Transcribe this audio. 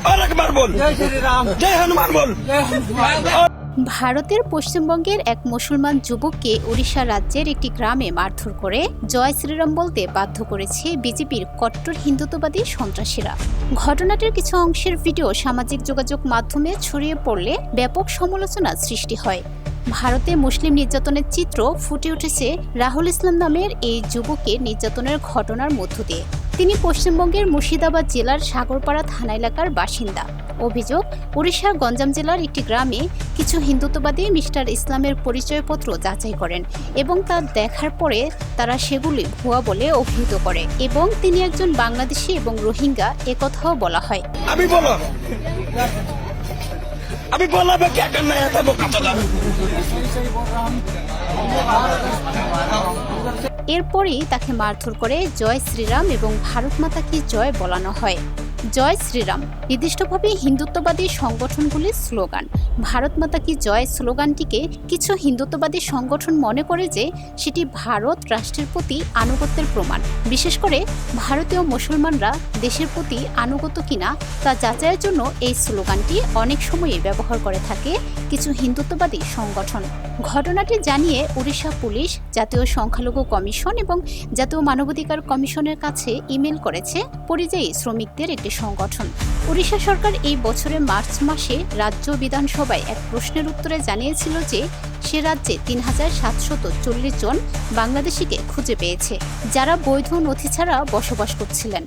और एक बार बोल जय श्री राम। जय हनुमान बोल। जय हनुमान। ভারতের পশ্চিমবঙ্গের এক মুসলমান যুবককে ওড়িশা রাজ্যের একটি গ্রামে মারধর করে জয় শ্রীরাম বলতে বাধ্য করেছে বিজেপির কট্টর হিন্দুত্ববাদী সন্ত্রাসীরা। ঘটনাটির কিছু অংশের ভিডিও সামাজিক যোগাযোগ মাধ্যমে ছড়িয়ে পড়লে ব্যাপক সমালোচনা সৃষ্টি হয়। ভারতে মুসলিম নির্যাতনের চিত্র ফুটে উঠেছে রাহুল ইসলাম নামের এই যুবকের নির্যাতনের ঘটনার মধ্য দিয়ে। তিনি পশ্চিমবঙ্গের মুর্শিদাবাদ জেলার সাগরপাড়া থানা এলাকার বাসিন্দা। অভিযোগ, ওড়িশার গঞ্জাম জেলার একটি গ্রামে কিছু হিন্দুত্ববাদী মিস্টার ইসলামের পরিচয়পত্র যাচাই করেন এবং তা দেখার পরে তারা সেগুলি ভুয়া বলে অভিহিত করে এবং তিনি একজন বাংলাদেশি এবং রোহিঙ্গা একথাও বলা হয়। अभी बोला मैं क्या करना है वो चला। এরপরই তাকে মারধর করে জয় শ্রীরাম এবং ভারত মাতা কি জয় বলানো হয়। জয় শ্রীরাম নির্দিষ্টভাবে হিন্দুত্ববাদী সংগঠনগুলির স্লোগান। ভারত মাতা কি জয় স্লোগানটিকে কিছু হিন্দুত্ববাদী সংগঠন মনে করে যে সেটি ভারত রাষ্ট্রের প্রতি আনুগত্যের প্রমাণ। বিশেষ করে ভারতীয় মুসলমানরা দেশের প্রতি আনুগত্য কিনা তা যাচাইয়ের জন্য এই স্লোগানটি অনেক সময়ই ব্যবহার করে থাকে কিছু হিন্দুত্ববাদী সংগঠন। ঘটনাটি জানিয়ে ওড়িশা পুলিশ, জাতীয় সংখ্যালঘু কমিশন এবং জাতীয় মানবাধিকার কমিশনের কাছে ইমেল করেছে পরিযায়ী শ্রমিকদের একটি সংগঠন। ওড়িশা সরকার এই বছরের মার্চ মাসে রাজ্য বিধানসভায় এক প্রশ্নের উত্তরে জানিয়েছিল যে সে রাজ্যে ৩,৭৪০ জন বাংলাদেশিকে খুঁজে পেয়েছে যারা বৈধ নথি ছাড়া বসবাস করছিলেন।